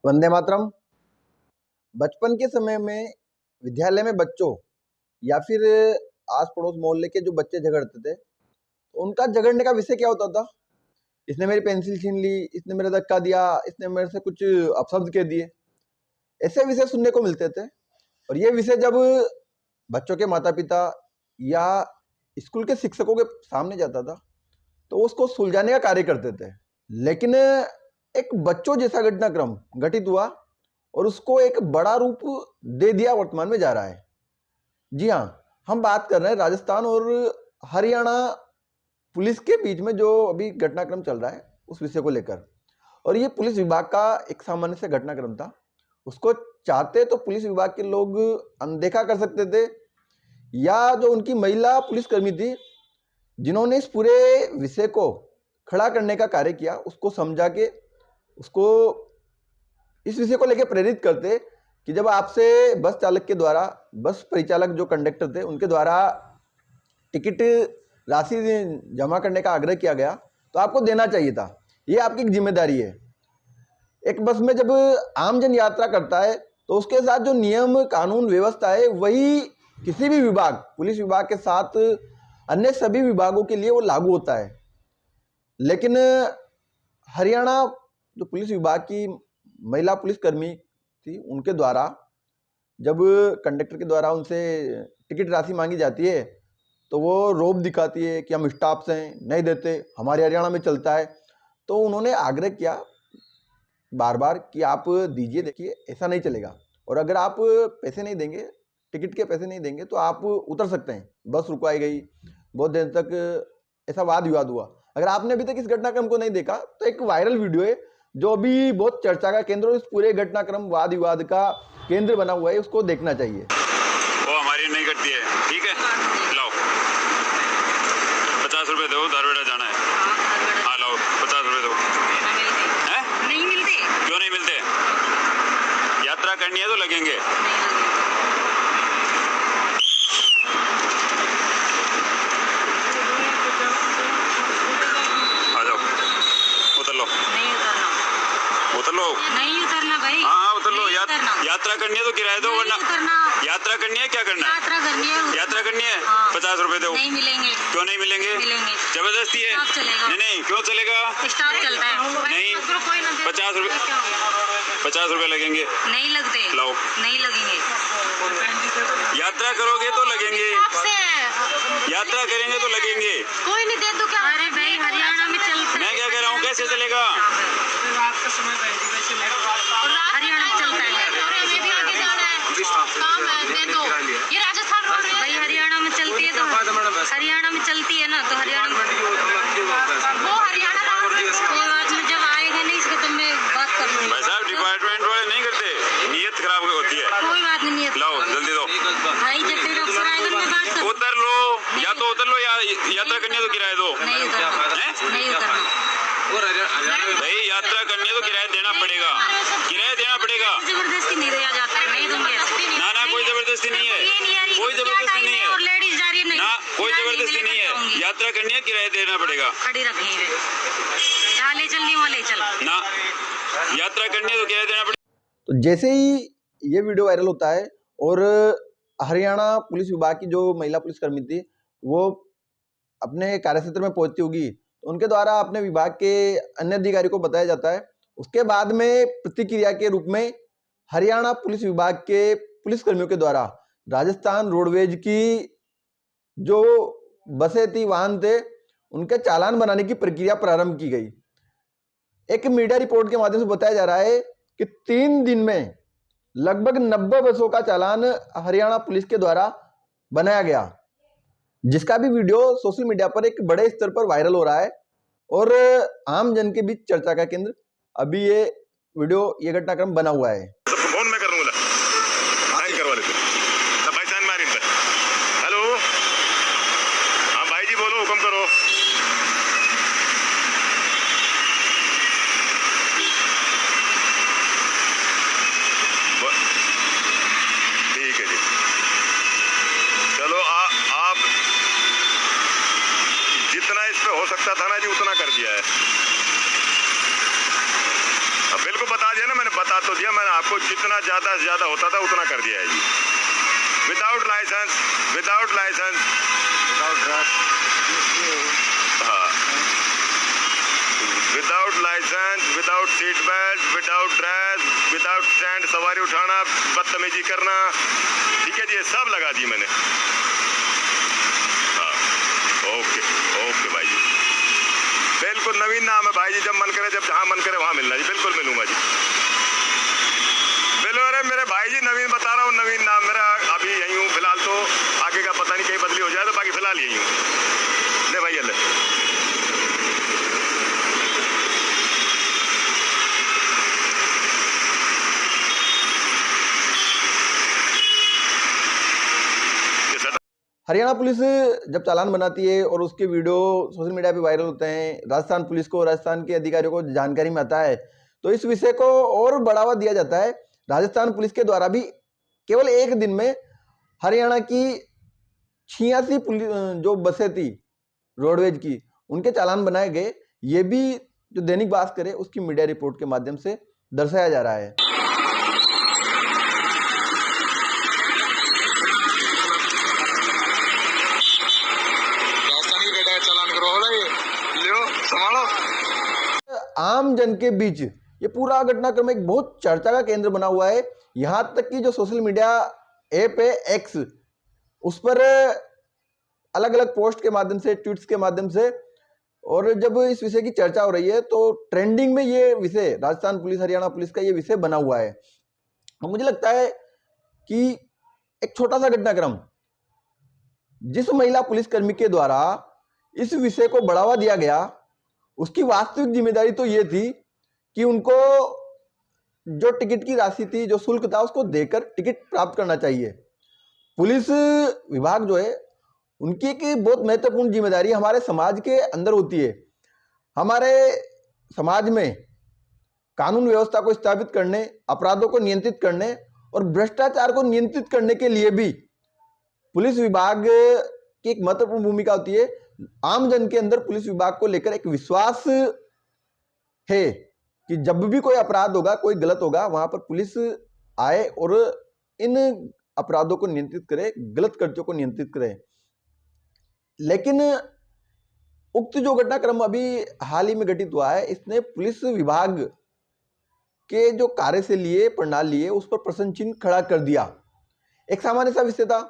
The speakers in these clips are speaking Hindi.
वंदे मातरम। बचपन के समय में विद्यालय में बच्चों या फिर आस पड़ोस मोहल्ले के जो बच्चे झगड़ते थे, तो उनका झगड़ने का विषय क्या होता था? इसने मेरी पेंसिल छीन ली, इसने मेरा धक्का दिया, इसने मेरे से कुछ अपशब्द कह दिए। ऐसे विषय सुनने को मिलते थे। और ये विषय जब बच्चों के माता पिता या स्कूल के शिक्षकों के सामने जाता था, तो उसको सुलझाने का कार्य करते थे। लेकिन एक बच्चों जैसा घटनाक्रम घटित हुआ और उसको एक बड़ा रूप दे दिया, वर्तमान में जा रहा है। जी हाँ, हम बात कर रहे हैं राजस्थान और हरियाणा पुलिस के बीच में जो अभी घटनाक्रम चल रहा है उस विषय को लेकर। और ये पुलिस विभाग का एक सामान्य से घटनाक्रम था। उसको चाहते तो पुलिस विभाग के लोग अनदेखा कर सकते थे, या जो उनकी महिला पुलिसकर्मी थी जिन्होंने इस पूरे विषय को खड़ा करने का कार्य किया, उसको समझा के उसको इस विषय को लेकर प्रेरित करते कि जब आपसे बस चालक के द्वारा, बस परिचालक जो कंडक्टर थे उनके द्वारा टिकट राशि जमा करने का आग्रह किया गया, तो आपको देना चाहिए था। ये आपकी जिम्मेदारी है। एक बस में जब आमजन यात्रा करता है तो उसके साथ जो नियम कानून व्यवस्था है वही किसी भी विभाग, पुलिस विभाग के साथ अन्य सभी विभागों के लिए वो लागू होता है। लेकिन हरियाणा जो पुलिस विभाग की महिला पुलिसकर्मी थी, उनके द्वारा जब कंडक्टर के द्वारा उनसे टिकट राशि मांगी जाती है तो वो रोब दिखाती है कि हम स्टाफ से हैं, नहीं देते, हमारे हरियाणा में चलता है। तो उन्होंने आग्रह किया बार बार कि आप दीजिए, देखिए ऐसा नहीं चलेगा, और अगर आप पैसे नहीं देंगे, टिकट के पैसे नहीं देंगे तो आप उतर सकते हैं। बस रुकवाई गई, बहुत देर तक ऐसा वाद विवाद हुआ। अगर आपने अभी तक इस घटनाक्रम को नहीं देखा तो एक वायरल वीडियो है जो अभी बहुत चर्चा का केंद्र, इस पूरे घटनाक्रम वाद विवाद का केंद्र बना हुआ है, उसको देखना चाहिए। वो हमारी नहीं करती है, ठीक है, लाओ 50 रुपए दो, धारवाड़ा जाना है। हाँ लाओ 50 रुपए दो। हैं? नहीं मिलते। क्यों नहीं मिलते? यात्रा करनी है तो लगेंगे। आ जाओ, उतर लो। नहीं उतरना। उतर लो। नहीं उतरना भाई। हाँ उतर लो। नहीं यात्रा करनी है तो किराया दो, वरना उतरना। यात्रा करनी है, क्या करना है? यात्रा करनी है। यात्रा करनी है। हाँ। 50 रुपए दो। नहीं मिलेंगे। क्यों नहीं मिलेंगे? मिलेंगे। जबरदस्ती है? स्टाफ चलेगा। नहीं, क्यों चलेगा? स्टाफ चलता है। नहीं, 50 रुपए, 50 रुपए लगेंगे। नहीं लगते। लाओ। नहीं लगेंगे। यात्रा करोगे तो लगेंगे, आपसे यात्रा करेंगे तो लगेंगे। कोई नहीं दे दो क्या? अरे भाई हरियाणा में चलता है। मैं क्या कह रहा हूँ, कैसे चलेगा? हरियाणा में चलता है। हमें भी आगे जाना है, काम है, दे दो। ये राजस्थान रोड है भाई, हरियाणा में चलती है तो हरियाणा में चलती है ना, तो हरियाणा वो हरियाणा रोड कोई बात नहीं, जब आएगा नहीं इसके तो मैं बात कर लूंगी। भाई साहब डिपार्टमेंट वाले नहीं करते, नियत खराब होती है। कोई बात नहीं है। लाओ जल्दी दो भाई जब तेरा अफसर आएगा मैं बात कर। उतर लो, या तो उतर लो या यात्रा करनी है तो किराया दो। नहीं उतरना। नहीं उतरना भाई यात्रा करनी है तो किराया देना पड़ेगा, किराया देना पड़ेगा। जबरदस्ती नहीं दिया जाता है, नहीं दूंगी ऐसे। ना ना कोई जबरदस्ती नहीं है, कोई जबरदस्ती नहीं और है लेडीज जा रही है, नहीं ना, कोई जबरदस्ती नहीं है। यात्रा करनी है, किराया देना पड़ेगा। खड़ी रखनी है, जहाँ ले चलनी वहाँ ले चल ना, यात्रा करनी है तो किराया देना पड़ेगा। तो जैसे ही ये वीडियो वायरल होता है और हरियाणा पुलिस विभाग की जो महिला पुलिसकर्मी थी वो अपने कार्यक्षेत्र में पहुंचती होगी, तो उनके द्वारा अपने विभाग के अन्य अधिकारी को बताया जाता है। उसके बाद में प्रतिक्रिया के रूप में हरियाणा पुलिस विभाग के पुलिसकर्मियों के द्वारा राजस्थान रोडवेज की जो बसें थी, वाहन थे, उनके चालान बनाने की प्रक्रिया प्रारंभ की गई। एक मीडिया रिपोर्ट के माध्यम से बताया जा रहा है कि 3 दिन में लगभग 90 बसों का चालान हरियाणा पुलिस के द्वारा बनाया गया, जिसका भी वीडियो सोशल मीडिया पर एक बड़े स्तर पर वायरल हो रहा है और आम जन के बीच चर्चा का केंद्र अभी ये वीडियो, ये घटनाक्रम बना हुआ है। फोन में कर लूंगा, नहीं करवा लेते भाई जान मारी। हेलो, हाँ भाई जी बोलो, हुक्म करो। ठीक है जी, चलो आप जितना इस पे हो सकता था ना जी उतना कर दिया है। अब बिल्कुल बता दिया ना मैंने, बता तो दिया मैंने आपको, जितना ज्यादा से ज्यादा होता था उतना कर दिया है जी। विदाउट लाइसेंस, विदाउट लाइसेंस, हाँ, without licence, without seat belt, without dress, without stand, सवारी उठाना, बदतमीजी करना, ठीक है जी, ये सब लगा दी मैंने। हाँ, ओके ओके भाई जी, बिल्कुल नवीन नाम है भाई जी, जब मन करे, जब जहाँ मन करे वहाँ मिलना जी, बिल्कुल मिलूंगा जी, बिल्कुल। अरे मेरे भाई जी नवीन बता रहा हूँ, नवीन नाम मेरा, अभी यहीं हूँ फिलहाल, तो आगे का पता नहीं कहीं बदली हो जाए, तो बाकी फिलहाल यहीं हूँ। ले भाई ले। हरियाणा पुलिस जब चालान बनाती है और उसके वीडियो सोशल मीडिया पे वायरल होते हैं, राजस्थान पुलिस को, राजस्थान के अधिकारियों को जानकारी में आता है, तो इस विषय को और बढ़ावा दिया जाता है। राजस्थान पुलिस के द्वारा भी केवल एक दिन में हरियाणा की 86 पुलिस जो बसें थी रोडवेज की, उनके चालान बनाए गए। ये भी जो दैनिक भास्कर है उसकी मीडिया रिपोर्ट के माध्यम से दर्शाया जा रहा है। आम जन के बीच ये पूरा घटनाक्रम एक बहुत चर्चा का केंद्र बना हुआ है। यहां तक कि जो सोशल मीडिया ऐप है एक्स, उस पर अलग अलग पोस्ट के माध्यम से, ट्वीट्स के माध्यम से, और जब इस विषय की चर्चा हो रही है तो ट्रेंडिंग में ये विषय राजस्थान पुलिस, हरियाणा पुलिस का ये विषय बना हुआ है। और मुझे लगता है कि एक छोटा सा घटनाक्रम, जिस महिला पुलिसकर्मी के द्वारा इस विषय को बढ़ावा दिया गया, उसकी वास्तविक जिम्मेदारी तो ये थी कि उनको जो टिकट की राशि थी, जो शुल्क था, उसको देकर टिकट प्राप्त करना चाहिए। पुलिस विभाग जो है, उनकी एक बहुत महत्वपूर्ण जिम्मेदारी हमारे समाज के अंदर होती है। हमारे समाज में कानून व्यवस्था को स्थापित करने, अपराधों को नियंत्रित करने और भ्रष्टाचार को नियंत्रित करने के लिए भी पुलिस विभाग की एक महत्वपूर्ण भूमिका होती है। आम जन के अंदर पुलिस विभाग को लेकर एक विश्वास है कि जब भी कोई अपराध होगा, कोई गलत होगा, वहां पर पुलिस आए और इन अपराधों को नियंत्रित करे, गलत कृत्यों को नियंत्रित करे। लेकिन उक्त जो घटनाक्रम अभी हाल ही में घटित हुआ है, इसने पुलिस विभाग के जो कार्य से लिए, प्रणाली है, उस पर प्रश्न चिन्ह खड़ा कर दिया। एक सामान्य सा विषय था,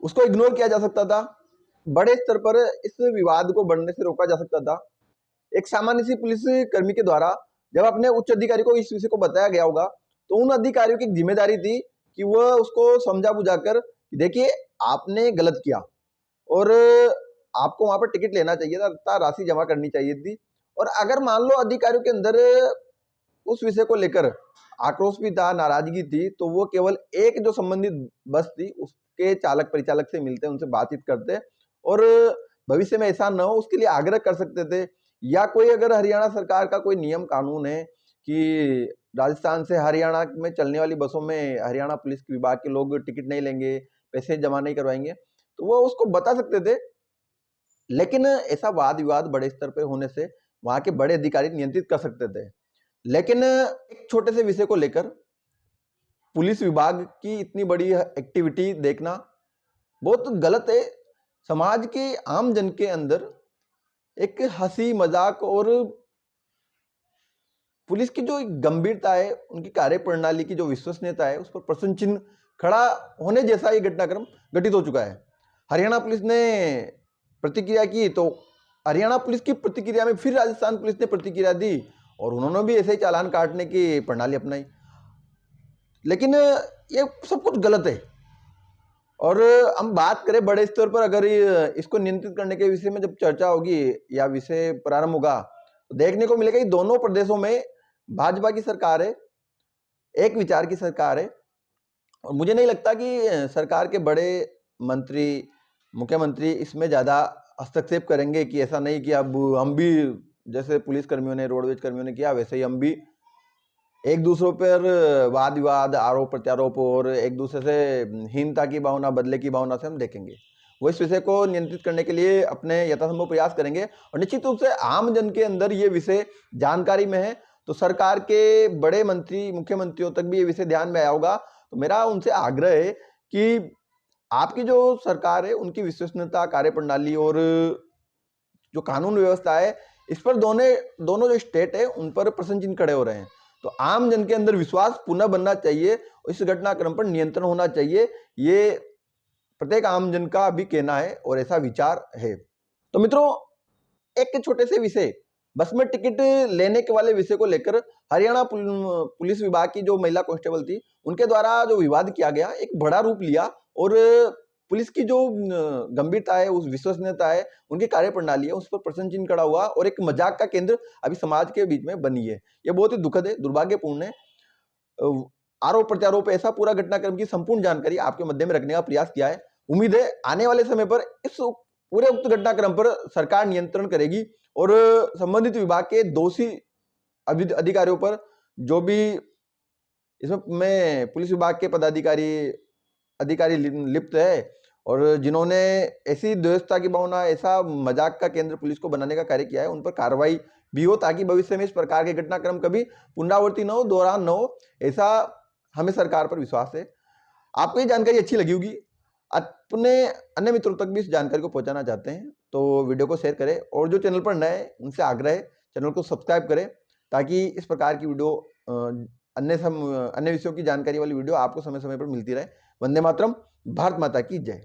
उसको इग्नोर किया जा सकता था, बड़े स्तर पर इस विवाद को बढ़ने से रोका जा सकता था। एक सामान्य सी पुलिस कर्मी के द्वारा जब अपने उच्च अधिकारी को इस विषय को बताया गया होगा, तो उन अधिकारियों की जिम्मेदारी थी कि वह उसको समझा बुझाकर, देखिए आपने गलत किया और आपको वहां पर टिकट लेना चाहिए था, राशि जमा करनी चाहिए थी। और अगर मान लो अधिकारियों के अंदर उस विषय को लेकर आक्रोश भी था, नाराजगी थी, तो वो केवल एक जो संबंधित बस थी उसके चालक परिचालक से मिलते, उनसे बातचीत करते और भविष्य में ऐसा न हो उसके लिए आग्रह कर सकते थे। या कोई अगर हरियाणा सरकार का कोई नियम कानून है कि राजस्थान से हरियाणा में चलने वाली बसों में हरियाणा पुलिस विभाग के लोग टिकट नहीं लेंगे, पैसे जमा नहीं करवाएंगे, तो वो उसको बता सकते थे। लेकिन ऐसा वाद विवाद बड़े स्तर पर होने से वहां के बड़े अधिकारी नियंत्रित कर सकते थे। लेकिन एक छोटे से विषय को लेकर पुलिस विभाग की इतनी बड़ी एक्टिविटी देखना बहुत गलत है। समाज के आम जन के अंदर एक हंसी मजाक और पुलिस की जो गंभीरता है, उनकी कार्य प्रणाली की जो विश्वसनीयता है, उस पर प्रश्न चिन्ह खड़ा होने जैसा ये घटनाक्रम घटित हो चुका है। हरियाणा पुलिस ने प्रतिक्रिया की, तो हरियाणा पुलिस की प्रतिक्रिया में फिर राजस्थान पुलिस ने प्रतिक्रिया दी और उन्होंने भी ऐसे ही चालान काटने की प्रणाली अपनाई। लेकिन ये सब कुछ गलत है। और हम बात करें बड़े स्तर पर, अगर इसको नियंत्रित करने के विषय में जब चर्चा होगी या विषय प्रारंभ होगा, तो देखने को मिलेगा कि दोनों प्रदेशों में भाजपा की सरकार है, एक विचार की सरकार है। और मुझे नहीं लगता कि सरकार के बड़े मंत्री, मुख्यमंत्री इसमें ज़्यादा हस्तक्षेप करेंगे कि ऐसा नहीं कि अब हम भी, जैसे पुलिस कर्मियों ने, रोडवेज कर्मियों ने किया, वैसे ही हम भी एक दूसरों पर वाद विवाद, आरोप प्रत्यारोप और एक दूसरे से हीनता की भावना, बदले की भावना से हम देखेंगे। वो इस विषय को नियंत्रित करने के लिए अपने यथासंभव प्रयास करेंगे और निश्चित रूप से आम जन के अंदर ये विषय जानकारी में है, तो सरकार के बड़े मंत्री, मुख्यमंत्रियों तक भी ये विषय ध्यान में आया होगा। तो मेरा उनसे आग्रह है कि आपकी जो सरकार है उनकी विश्वसनीयता, कार्यप्रणाली और जो कानून व्यवस्था है, इस पर दोनों जो स्टेट है उन पर प्रश्न चिन्ह खड़े हो रहे हैं। तो आम जन के अंदर विश्वास पुनः बनना चाहिए, इस घटनाक्रम पर नियंत्रण होना चाहिए, ये प्रत्येक आम जन का भी कहना है और ऐसा विचार है। तो मित्रों, एक छोटे से विषय, बस में टिकट लेने के वाले विषय को लेकर हरियाणा पुलिस विभाग की जो महिला कांस्टेबल थी उनके द्वारा जो विवाद किया गया एक बड़ा रूप लिया और पुलिस की जो गंभीरता है, उस विश्वसनीयता है, उनकी कार्यप्रणाली है, उस पर प्रश्न चिन्ह खड़ा हुआ और एक मजाक का केंद्र अभी समाज के बीच में बनी है। ये बहुत ही दुखद है, दुर्भाग्यपूर्ण है। आरोप प्रत्यारोप ऐसा पूरा घटनाक्रम की संपूर्ण जानकारी आपके मध्य में रखने का प्रयास किया है। उम्मीद है आने वाले समय पर इस पूरे उक्त घटनाक्रम पर सरकार नियंत्रण करेगी और संबंधित विभाग के दोषी अधिकारियों पर, जो भी इसमें पुलिस विभाग के अधिकारी लिप्त है और जिन्होंने ऐसी द्वेषता की भावना, ऐसा मजाक का केंद्र पुलिस को बनाने का कार्य किया है, उन पर कार्रवाई भी हो ताकि भविष्य में इस प्रकार के घटनाक्रम कभी पुनरावृत्ति न हो, दोहरान न हो। ऐसा हमें सरकार पर विश्वास है। आपको ये जानकारी अच्छी लगी होगी, अपने अन्य मित्रों तक भी इस जानकारी को पहुंचाना चाहते हैं तो वीडियो को शेयर करें और जो चैनल पर नए हैं उनसे आग्रह है चैनल को सब्सक्राइब करें ताकि इस प्रकार की वीडियो, अन्य विषयों की जानकारी वाली वीडियो आपको समय समय पर मिलती रहे। वंदे मातरम। भारत माता की जय।